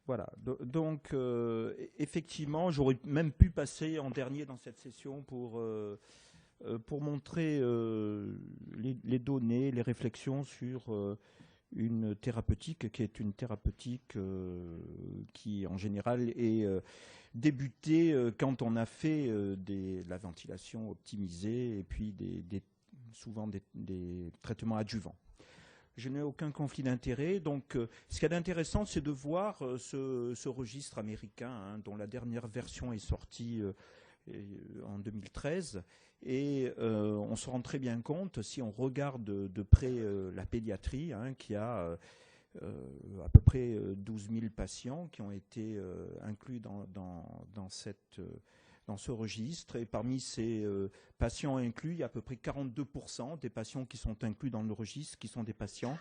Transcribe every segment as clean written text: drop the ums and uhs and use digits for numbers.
Voilà. Donc, effectivement, j'aurais même pu passer en dernier dans cette session pour montrer les données, les réflexions sur une thérapeutique qui est une thérapeutique qui, en général, est débutée quand on a fait la ventilation optimisée et puis souvent des traitements adjuvants. Je n'ai aucun conflit d'intérêt. Donc, ce qui est intéressant, c'est de voir ce registre américain, hein, dont la dernière version est sortie en 2013. Et on se rend très bien compte, si on regarde de près la pédiatrie, hein, qui a à peu près 12 000 patients qui ont été inclus dans ce registre. Et parmi ces patients inclus, il y a à peu près 42% des patients qui sont inclus dans le registre qui sont des patients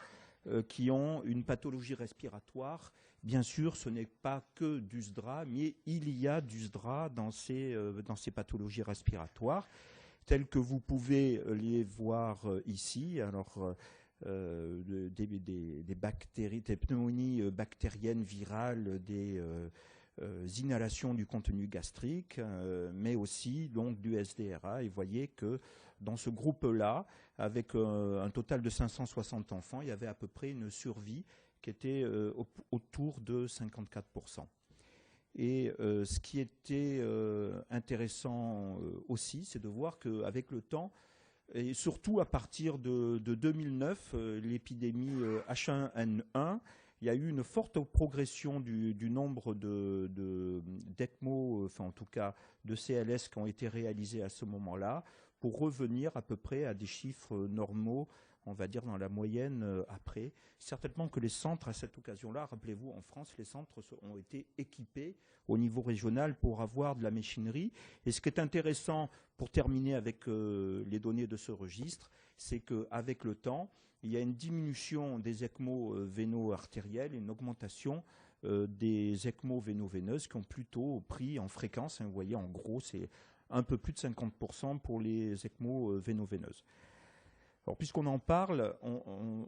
qui ont une pathologie respiratoire. Bien sûr, ce n'est pas que du SDRA, mais il y a du SDRA dans ces pathologies respiratoires, telles que vous pouvez les voir ici. Alors, des bactéries, des pneumonies bactériennes virales, des inhalations du contenu gastrique, mais aussi donc du SDRA. Et vous voyez que dans ce groupe-là, avec un total de 560 enfants, il y avait à peu près une survie qui était autour de 54%. Et ce qui était intéressant aussi, c'est de voir qu'avec le temps, et surtout à partir de 2009, l'épidémie H1N1, il y a eu une forte progression du nombre d'ECMO, enfin en tout cas de CLS qui ont été réalisés à ce moment-là, pour revenir à peu près à des chiffres normaux, on va dire dans la moyenne après. Certainement que les centres, à cette occasion-là, rappelez-vous, en France, les centres ont été équipés au niveau régional pour avoir de la machinerie. Et ce qui est intéressant, pour terminer avec les données de ce registre, c'est qu'avec le temps, il y a une diminution des ECMO véno-artériels et une augmentation des ECMO véno-veineuses qui ont plutôt pris en fréquence. Hein, vous voyez, en gros, c'est un peu plus de 50% pour les ECMO véno-veineuses. Alors, puisqu'on en parle, on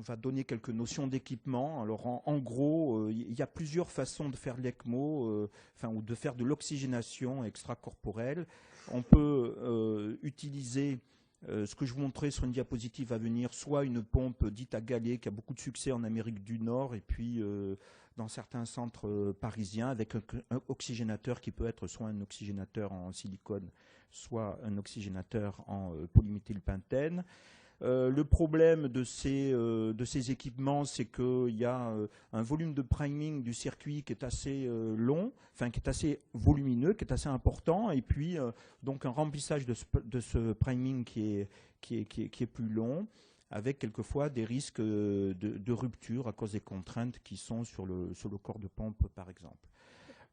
va donner quelques notions d'équipement. Alors, en gros, il y a plusieurs façons de faire l'ECMO, ou de faire de l'oxygénation extracorporelle. On peut utiliser ce que je vous montrais sur une diapositive à venir, soit une pompe dite à galet qui a beaucoup de succès en Amérique du Nord et puis dans certains centres parisiens avec un oxygénateur qui peut être soit un oxygénateur en silicone, soit un oxygénateur en polyméthylpentène. Le problème de ces équipements, c'est qu'il y a un volume de priming du circuit qui est assez long, enfin qui est assez volumineux, qui est assez important, et puis donc un remplissage de ce priming qui est plus long, avec quelquefois des risques de rupture à cause des contraintes qui sont sur le corps de pompe, par exemple.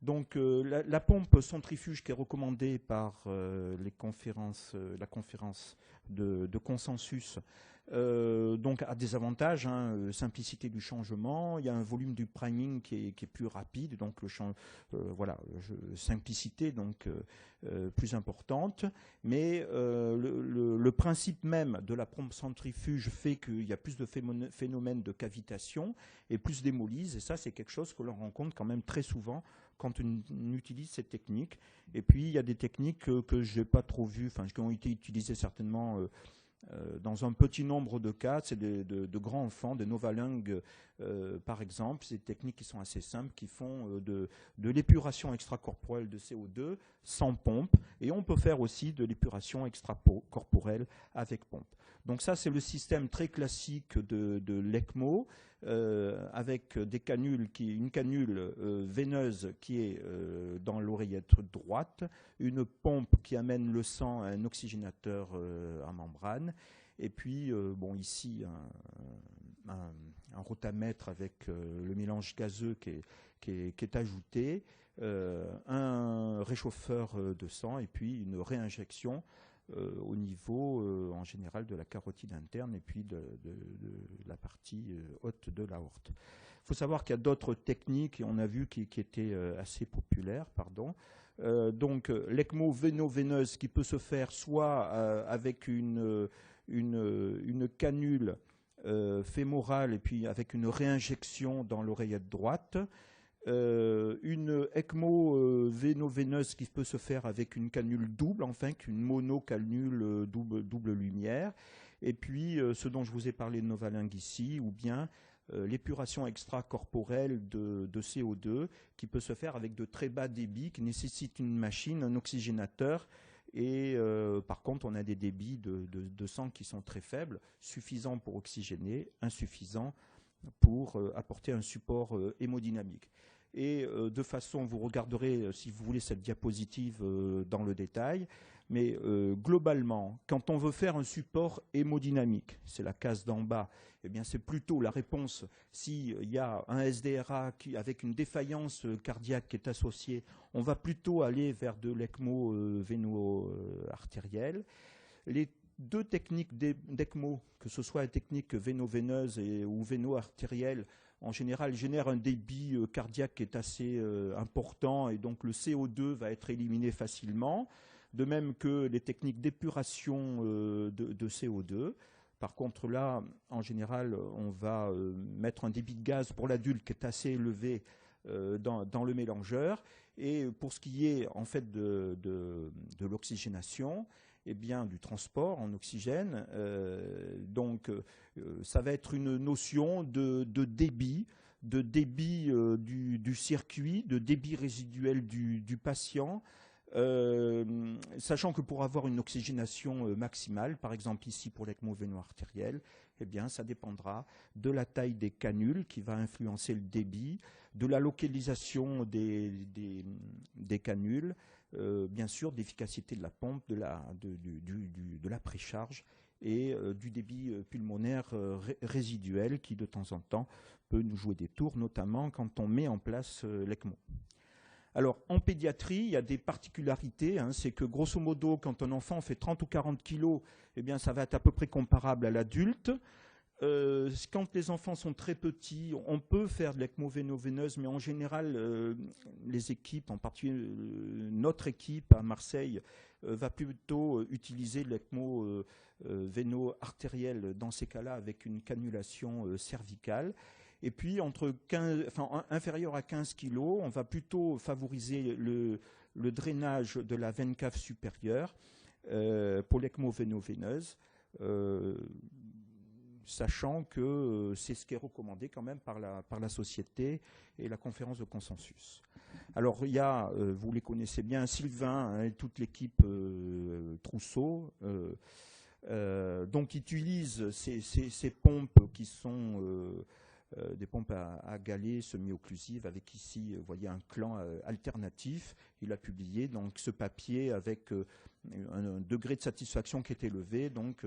Donc la pompe centrifuge qui est recommandée par la conférence de consensus donc a des avantages, hein, simplicité du changement, il y a un volume du priming qui est plus rapide, donc simplicité donc plus importante, mais le principe même de la pompe centrifuge fait qu'il y a plus de phénomènes de cavitation et plus d'hémolyse, et ça c'est quelque chose que l'on rencontre quand même très souvent quand on utilise cette technique. Et puis, il y a des techniques que je n'ai pas trop vues, qui ont été utilisées certainement dans un petit nombre de cas. C'est de grands enfants, des novalingues, par exemple. C'est des techniques qui sont assez simples, qui font de l'épuration extracorporelle de CO2 sans pompe. Et on peut faire aussi de l'épuration extracorporelle avec pompe. Donc ça, c'est le système très classique de l'ECMO, avec une canule veineuse qui est dans l'oreillette droite, une pompe qui amène le sang à un oxygénateur à membrane, et puis ici un rotamètre avec le mélange gazeux qui est ajouté, un réchauffeur de sang et puis une réinjection au niveau en général de la carotide interne et puis de la partie haute de l'aorte. Il faut savoir qu'il y a d'autres techniques, et on a vu qui étaient assez populaires, donc l'ECMO véno-veineuse qui peut se faire soit avec une canule fémorale et puis avec une réinjection dans l'oreillette droite, Une ECMO véno-veineuse qui peut se faire avec une canule double, enfin qu'une monocanule double lumière. Et puis ce dont je vous ai parlé de Novalingue ici, ou bien l'épuration extracorporelle de CO2 qui peut se faire avec de très bas débits, qui nécessite une machine, un oxygénateur. Et par contre, on a des débits de sang qui sont très faibles, suffisants pour oxygéner, insuffisants pour apporter un support hémodynamique. Et de façon, vous regarderez, si vous voulez, cette diapositive dans le détail, mais globalement, quand on veut faire un support hémodynamique, c'est la case d'en bas, eh bien c'est plutôt la réponse s'il y a un SDRA avec une défaillance cardiaque qui est associée, on va plutôt aller vers de l'ECMO véno-artériel. Les deux techniques d'ECMO, que ce soit la technique véno-veineuse ou véno-artérielle, en général génèrent un débit cardiaque qui est assez important et donc le CO2 va être éliminé facilement, de même que les techniques d'épuration de CO2. Par contre là, en général, on va mettre un débit de gaz pour l'adulte qui est assez élevé dans le mélangeur. Et pour ce qui est en fait de l'oxygénation, eh bien, du transport en oxygène. Ça va être une notion de débit du circuit, de débit résiduel du patient, sachant que pour avoir une oxygénation maximale, par exemple ici pour l'ECMO véno-artériel, eh bien, ça dépendra de la taille des canules qui va influencer le débit, de la localisation des canules, bien sûr, d'efficacité de la pompe, de la précharge et du débit pulmonaire résiduel qui, de temps en temps, peut nous jouer des tours, notamment quand on met en place l'ECMO. Alors, en pédiatrie, il y a des particularités. C'est que, grosso modo, quand un enfant fait 30 ou 40 kilos, eh bien, ça va être à peu près comparable à l'adulte. Quand les enfants sont très petits, on peut faire de l'ECMO véno-veineuse, mais en général, les équipes, en particulier notre équipe à Marseille, va plutôt utiliser l'ECMO véno-artériel dans ces cas-là avec une cannulation cervicale. Et puis, inférieur à 15 kg, on va plutôt favoriser le drainage de la veine cave supérieure pour l'ECMO véno-veineuse, sachant que c'est ce qui est recommandé quand même par la société et la conférence de consensus. Alors, il y a, vous les connaissez bien, Sylvain et toute l'équipe Trousseau, donc utilisent ces pompes qui sont des pompes à galets semi-occlusives avec ici, vous voyez, un clan alternatif. Il a publié donc ce papier avec un degré de satisfaction qui est élevé, donc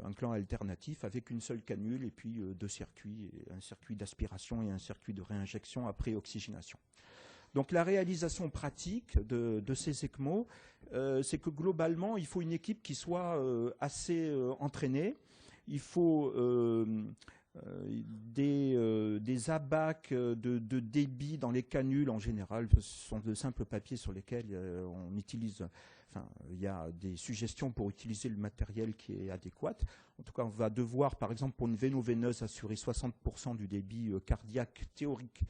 un clan alternatif avec une seule canule et puis deux circuits, un circuit d'aspiration et un circuit de réinjection après oxygénation. Donc la réalisation pratique de ces ECMO, c'est que globalement, il faut une équipe qui soit assez entraînée. Il faut des abacs de débit dans les canules en général. Ce sont de simples papiers sur lesquels on utilise... Enfin, il y a des suggestions pour utiliser le matériel qui est adéquat. En tout cas, on va devoir, par exemple, pour une véno-veineuse, assurer 60% du débit cardiaque théorique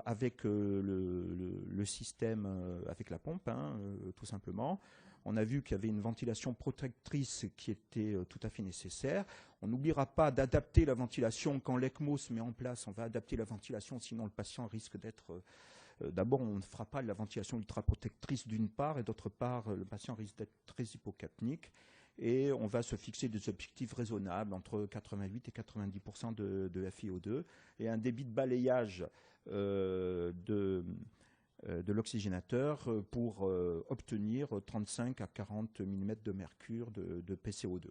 avec le système, avec la pompe, tout simplement. On a vu qu'il y avait une ventilation protectrice qui était tout à fait nécessaire. On n'oubliera pas d'adapter la ventilation quand l'ECMO se met en place. On va adapter la ventilation, sinon le patient risque d'être... D'abord, on ne fera pas de la ventilation ultraprotectrice d'une part, et d'autre part, le patient risque d'être très hypocapnique. Et on va se fixer des objectifs raisonnables entre 88 et 90% de FiO2 et un débit de balayage de l'oxygénateur pour obtenir 35 à 40 mm de mercure de PCO2.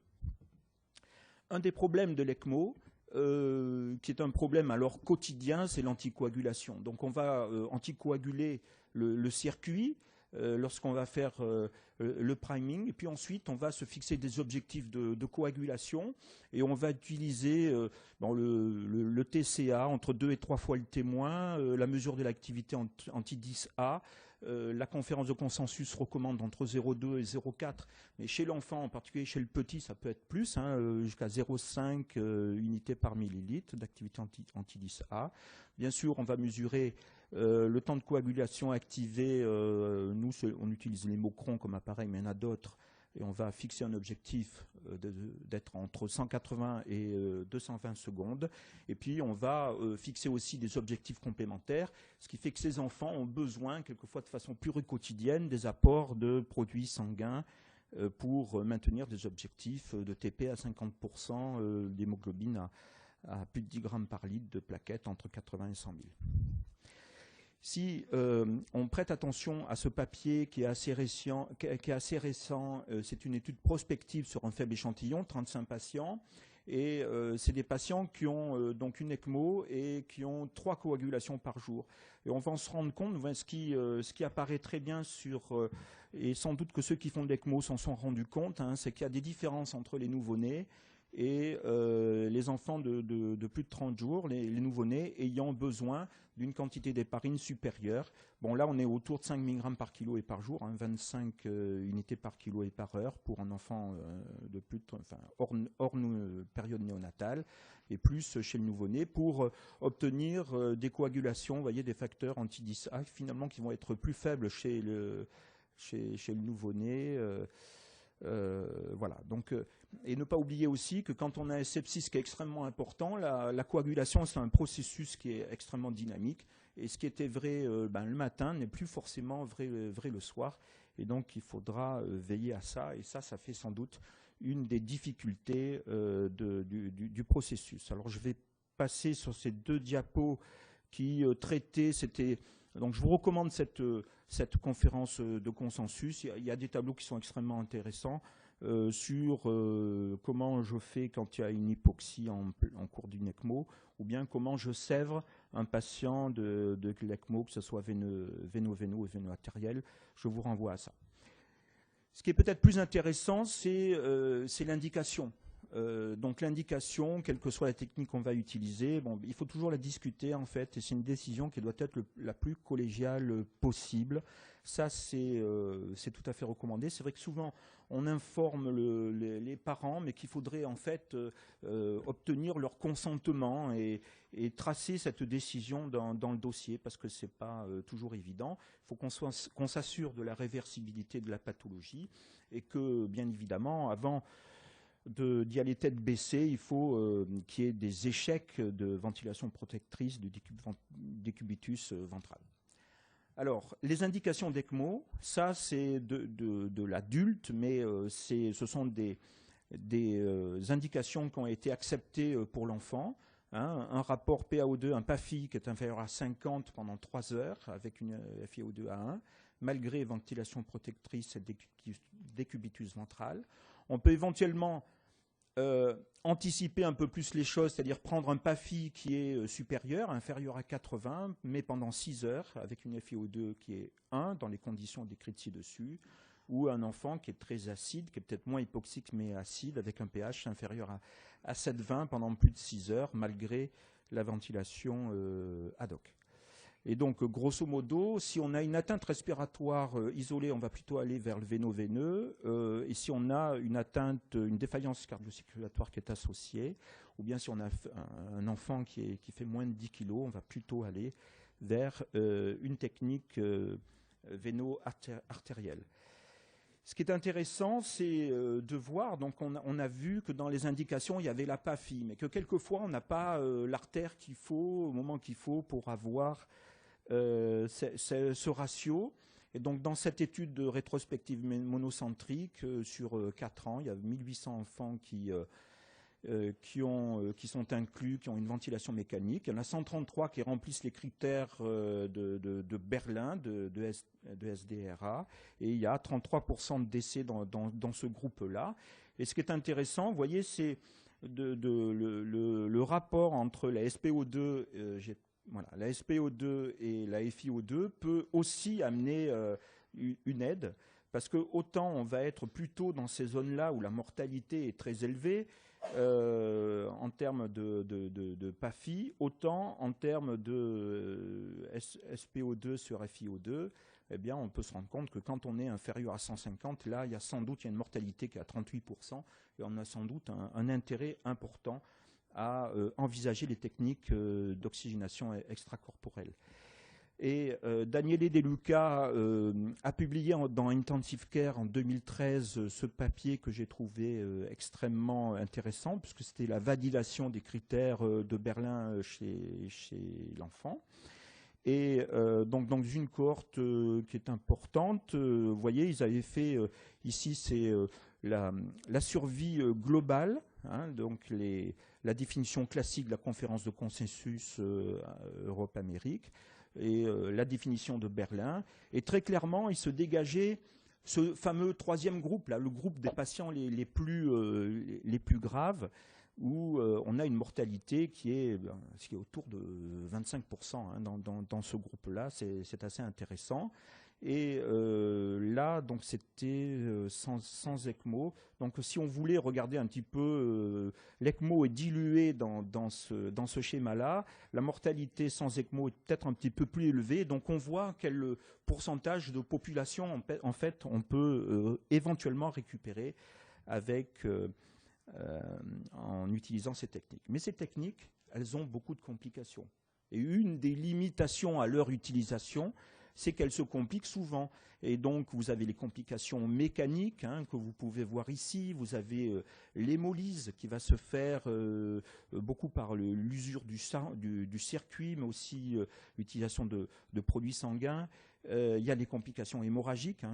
Un des problèmes de l'ECMO, qui est un problème alors quotidien, c'est l'anticoagulation. Donc on va anticoaguler le circuit lorsqu'on va faire le priming, et puis ensuite on va se fixer des objectifs de coagulation et on va utiliser le TCA entre 2 et 3 fois le témoin, la mesure de l'activité anti-10A, La conférence de consensus recommande entre 0,2 et 0,4, mais chez l'enfant, en particulier chez le petit, ça peut être plus, jusqu'à 0,5 unités par millilitre d'activité anti-10A. Bien sûr, on va mesurer le temps de coagulation activé. Nous, on utilise les Mocron comme appareil, mais il y en a d'autres. Et on va fixer un objectif d'être entre 180 et 220 secondes. Et puis, on va fixer aussi des objectifs complémentaires, ce qui fait que ces enfants ont besoin, quelquefois de façon plus quotidienne, des apports de produits sanguins pour maintenir des objectifs de TP à 50%, d'hémoglobine à plus de 10 grammes par litre, de plaquettes entre 80 et 100 000. Si on prête attention à ce papier qui est assez récent, c'est une étude prospective sur un faible échantillon, 35 patients, et c'est des patients qui ont donc une ECMO et qui ont 3 coagulations par jour. Et on va se rendre compte, ce qui apparaît très bien et sans doute que ceux qui font de l'ECMO s'en sont rendus compte, c'est qu'il y a des différences entre les nouveau-nés et les enfants de plus de 30 jours, les nouveau-nés ayant besoin d'une quantité d'héparine supérieure. Bon, là, on est autour de 5 mg par kilo et par jour, 25 unités par kilo et par heure pour un enfant de plus de, hors période néonatale, et plus chez le nouveau-né, pour obtenir des coagulations, vous voyez, des facteurs anti-10A, finalement, qui vont être plus faibles chez le nouveau-né. Voilà. Donc, et ne pas oublier aussi que quand on a un sepsis qui est extrêmement important, la coagulation, c'est un processus qui est extrêmement dynamique. Et ce qui était vrai le matin n'est plus forcément vrai le soir. Et donc, il faudra veiller à ça. Et ça fait sans doute une des difficultés du processus. Alors, je vais passer sur ces 2 diapos qui traitaient. Donc, je vous recommande cette conférence de consensus. Il y a des tableaux qui sont extrêmement intéressants sur comment je fais quand il y a une hypoxie en cours d'une ECMO, ou bien comment je sèvre un patient de l'ECMO, que ce soit véno-véno ou véno-artériel. Je vous renvoie à ça. Ce qui est peut-être plus intéressant, c'est l'indication. Donc l'indication, quelle que soit la technique qu'on va utiliser, il faut toujours la discuter en fait, et c'est une décision qui doit être la plus collégiale possible. Ça, c'est tout à fait recommandé. C'est vrai que souvent, on informe les parents, mais qu'il faudrait en fait obtenir leur consentement et tracer cette décision dans le dossier, parce que c'est pas toujours évident. Il faut qu'on s'assure de la réversibilité de la pathologie, et que, bien évidemment, avant d'y aller tête baissée, il faut qu'il y ait des échecs de ventilation protectrice du décubitus ventral. Alors, les indications d'ECMO, ça c'est de l'adulte, mais ce sont des indications qui ont été acceptées pour l'enfant. Un rapport PaO2, un PAFI qui est inférieur à 50 pendant 3 heures avec une FiO2 à 1, malgré ventilation protectrice et décubitus ventral. On peut éventuellement anticiper un peu plus les choses, c'est-à-dire prendre un PAFI qui est supérieur, inférieur à 80, mais pendant 6 heures, avec une FiO2 qui est 1, dans les conditions décrites ci-dessus, ou un enfant qui est très acide, qui est peut-être moins hypoxique, mais acide, avec un pH inférieur à 7,20 pendant plus de 6 heures, malgré la ventilation ad hoc. Et donc, grosso modo, si on a une atteinte respiratoire isolée, on va plutôt aller vers le véno-veineux. Et si on a une défaillance cardio-circulatoire qui est associée, ou bien si on a un enfant qui fait moins de 10 kg, on va plutôt aller vers une technique véno-artérielle. Ce qui est intéressant, c'est de voir, donc on a vu que dans les indications, il y avait la PAFI, mais que quelquefois, on n'a pas l'artère qu'il faut, au moment qu'il faut, pour avoir ce ratio. Et donc, dans cette étude de rétrospective monocentrique sur 4 ans, il y a 1800 enfants qui sont inclus, qui ont une ventilation mécanique. Il y en a 133 qui remplissent les critères de Berlin, de SDRA, et il y a 33% de décès dans ce groupe-là. Et ce qui est intéressant, vous voyez, c'est le rapport entre la SPO2, la SPO2 et la FiO2 peut aussi amener une aide, parce que autant on va être plutôt dans ces zones-là où la mortalité est très élevée, en termes de PAFI, autant en termes de SPO2 sur FiO2, eh bien, on peut se rendre compte que quand on est inférieur à 150, là, il y a une mortalité qui est à 38%, et on a sans doute un intérêt important à envisager les techniques d'oxygénation extracorporelle. Et Daniele De Luca a publié dans Intensive Care en 2013 ce papier que j'ai trouvé extrêmement intéressant, puisque c'était la validation des critères de Berlin chez l'enfant. Et donc dans une cohorte qui est importante, vous voyez, ils avaient fait, ici c'est la survie globale, hein, donc la définition classique de la conférence de consensus Europe-Amérique, et la définition de Berlin. Et très clairement, il se dégageait ce fameux troisième groupe, là, le groupe des patients les plus graves, où on a une mortalité qui est autour de 25% hein, dans ce groupe-là. C'est assez intéressant. Et là, donc c'était sans ECMO. Donc si on voulait regarder un petit peu, l'ECMO est dilué dans ce schéma-là. La mortalité sans ECMO est peut-être un petit peu plus élevée. Donc on voit quel pourcentage de population en fait on peut éventuellement récupérer avec en utilisant ces techniques. Mais ces techniques, elles ont beaucoup de complications. Et une des limitations à leur utilisation, c'est qu'elles se compliquent souvent. Et donc, vous avez les complications mécaniques hein, que vous pouvez voir ici. Vous avez l'hémolyse qui va se faire beaucoup par l'usure du circuit, mais aussi l'utilisation de produits sanguins. Il y a des complications hémorragiques hein,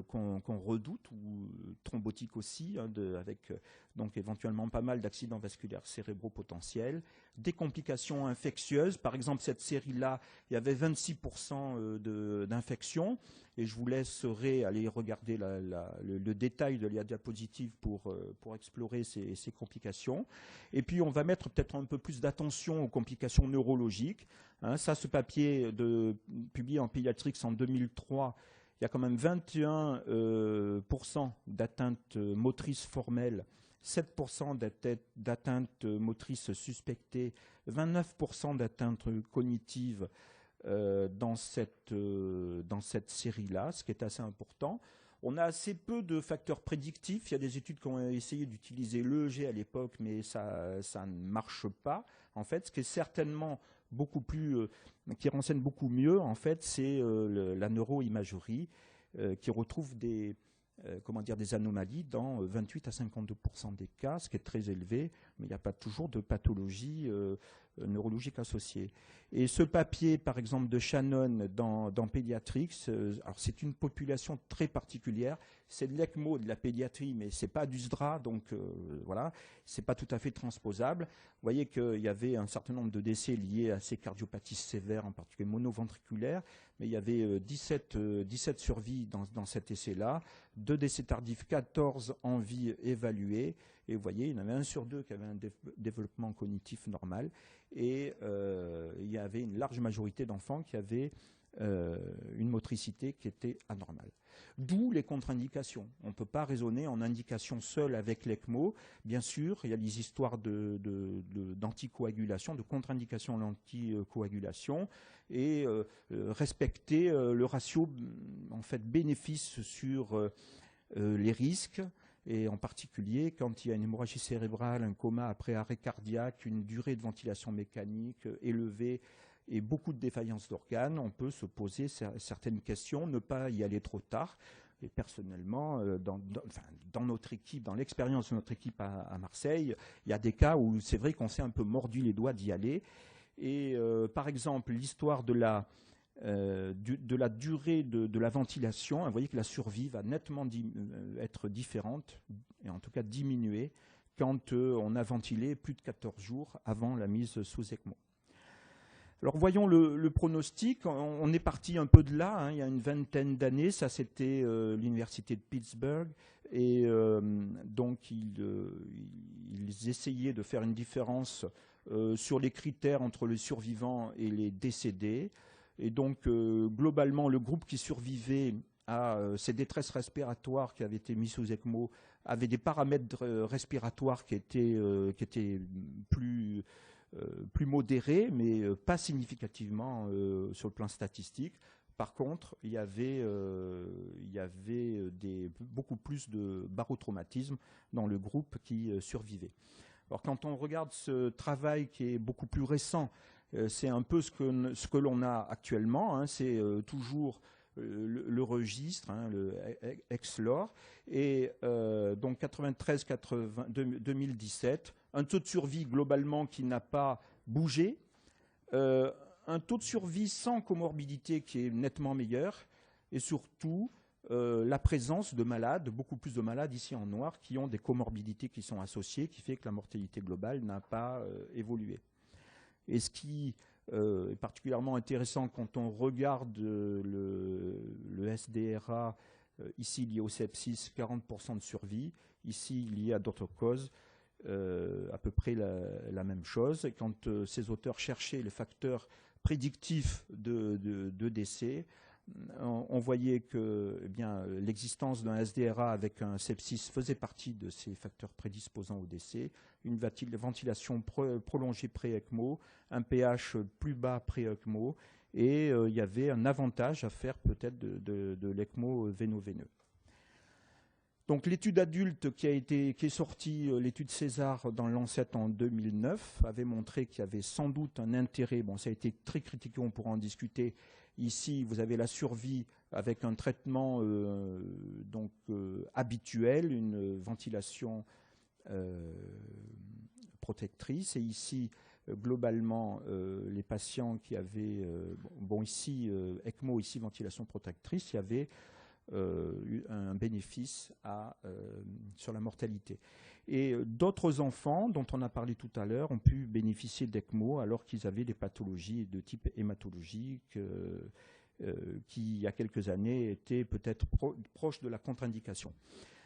qu'on redoute, ou thrombotiques aussi, hein, avec donc éventuellement pas mal d'accidents vasculaires cérébraux potentiels. Des complications infectieuses, par exemple cette série-là, il y avait 26% d'infections, et je vous laisserai aller regarder le détail de la diapositive pour explorer ces complications. Et puis on va mettre peut-être un peu plus d'attention aux complications neurologiques. Hein, ça, ce papier publié en Pediatrics en 2003, il y a quand même 21% d'atteintes motrices formelles, 7% d'atteintes motrices suspectées, 29% d'atteintes cognitives dans cette série-là, ce qui est assez important. On a assez peu de facteurs prédictifs. Il y a des études qui ont essayé d'utiliser l'EEG à l'époque, mais ça ne marche pas. En fait, ce qui est certainement beaucoup plus, qui renseigne beaucoup mieux, en fait, c'est la neuroimagerie qui retrouve des anomalies dans 28 à 52% des cas, ce qui est très élevé, mais il n'y a pas toujours de pathologie neurologique associée. Et ce papier, par exemple, de Shannon dans Pediatrics, alors c'est une population très particulière, c'est de l'ECMO, de la pédiatrie, mais c'est pas du SDRA, donc voilà, c'est pas tout à fait transposable. Vous voyez qu'il y avait un certain nombre de décès liés à ces cardiopathies sévères, en particulier monoventriculaires, mais il y avait 17 survies dans cet essai-là, 2 décès tardifs, 14 en vie évalués, et vous voyez, il y en avait 1 sur 2 qui avait un développement cognitif normal, et il y avait une large majorité d'enfants qui avaient une motricité qui était anormale. D'où les contre-indications. On ne peut pas raisonner en indication seule avec l'ECMO. Bien sûr, il y a des histoires d'anticoagulation, de contre-indication à l'anticoagulation, et respecter le ratio en fait, bénéfice sur les risques, et en particulier quand il y a une hémorragie cérébrale, un coma après arrêt cardiaque, une durée de ventilation mécanique élevée, et beaucoup de défaillances d'organes, on peut se poser certaines questions, ne pas y aller trop tard. Et personnellement, dans notre équipe, dans l'expérience de notre équipe à Marseille, il y a des cas où c'est vrai qu'on s'est un peu mordu les doigts d'y aller. Et par exemple, l'histoire de la durée de la ventilation, vous voyez que la survie va nettement être différente, et en tout cas diminuer, quand on a ventilé plus de 14 jours avant la mise sous ECMO. Alors voyons le pronostic. On est parti un peu de là, hein, il y a une vingtaine d'années. Ça, c'était l'université de Pittsburgh. Et donc, ils essayaient de faire une différence sur les critères entre les survivants et les décédés. Et donc, globalement, le groupe qui survivait à ces détresses respiratoires qui avaient été mises sous ECMO avait des paramètres respiratoires qui étaient plus modérés, mais pas significativement sur le plan statistique. Par contre, il y avait beaucoup plus de barotraumatisme dans le groupe qui survivait. Alors quand on regarde ce travail qui est beaucoup plus récent, c'est un peu ce que l'on a actuellement, hein, c'est toujours le registre, hein, le EXLOR, et donc 93-2017, un taux de survie globalement qui n'a pas bougé, un taux de survie sans comorbidité qui est nettement meilleur, et surtout la présence de malades, beaucoup plus de malades ici en noir, qui ont des comorbidités qui sont associées, qui fait que la mortalité globale n'a pas évolué. Et ce qui est particulièrement intéressant quand on regarde le SDRA, ici lié au sepsis, 40% de survie, ici lié à d'autres causes, à peu près la même chose. Et quand ces auteurs cherchaient les facteurs prédictifs de décès, on voyait que l'existence d'un SDRA avec un sepsis faisait partie de ces facteurs prédisposant au décès, une ventilation prolongée pré-ECMO, un pH plus bas pré-ECMO, et il y avait un avantage à faire peut-être de l'ECMO véno-veineux. Donc l'étude adulte qui est sortie, l'étude César dans Lancet en 2009, avait montré qu'il y avait sans doute un intérêt, bon ça a été très critiqué, on pourra en discuter. Ici, vous avez la survie avec un traitement habituel, une ventilation protectrice. Et ici, globalement, les patients qui avaient, ici, ECMO, ici, ventilation protectrice, il y avait un bénéfice sur la mortalité. Et d'autres enfants, dont on a parlé tout à l'heure, ont pu bénéficier d'ECMO alors qu'ils avaient des pathologies de type hématologique qui, il y a quelques années, étaient peut-être proches de la contre-indication.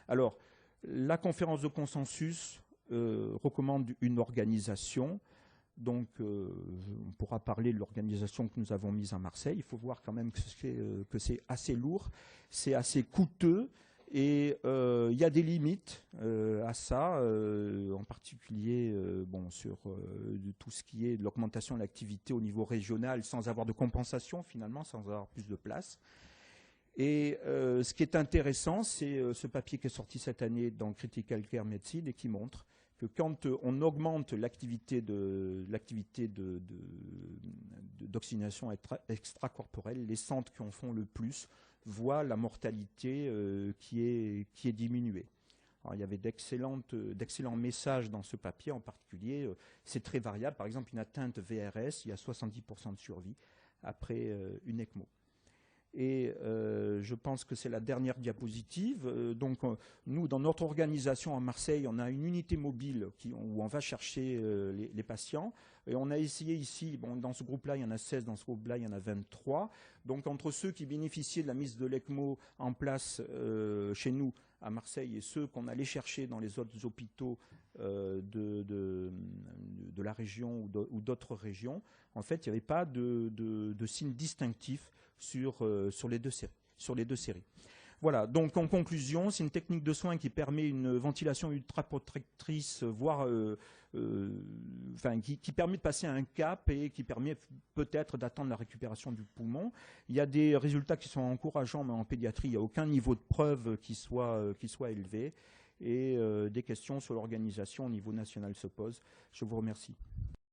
Alors, la conférence de consensus recommande une organisation. Donc, on pourra parler de l'organisation que nous avons mise à Marseille. Il faut voir quand même que c'est assez lourd, c'est assez coûteux, et il y a des limites à ça, en particulier sur tout ce qui est de l'augmentation de l'activité au niveau régional, sans avoir de compensation finalement, sans avoir plus de place. Et ce qui est intéressant, c'est ce papier qui est sorti cette année dans Critical Care Medicine et qui montre que quand on augmente l'activité d'oxygénation extracorporelle, les centres qui en font le plus voient la mortalité qui est diminuée. Alors, il y avait d'excellents messages dans ce papier, en particulier, c'est très variable. Par exemple, une atteinte VRS, il y a 70% de survie après une ECMO. Et je pense que c'est la dernière diapositive. Donc, nous, dans notre organisation à Marseille, on a une unité mobile où on va chercher les patients. Et on a essayé ici, dans ce groupe-là, il y en a 16, dans ce groupe-là, il y en a 23. Donc, entre ceux qui bénéficiaient de la mise de l'ECMO en place chez nous à Marseille et ceux qu'on allait chercher dans les autres hôpitaux de la région ou d'autres régions, en fait, il n'y avait pas de signe distinctif sur les deux séries. Voilà, donc en conclusion, c'est une technique de soins qui permet une ventilation ultraprotectrice, voire qui permet de passer un cap et qui permet peut-être d'attendre la récupération du poumon. Il y a des résultats qui sont encourageants, mais en pédiatrie, il n'y a aucun niveau de preuve qui soit élevé. Et des questions sur l'organisation au niveau national se posent. Je vous remercie.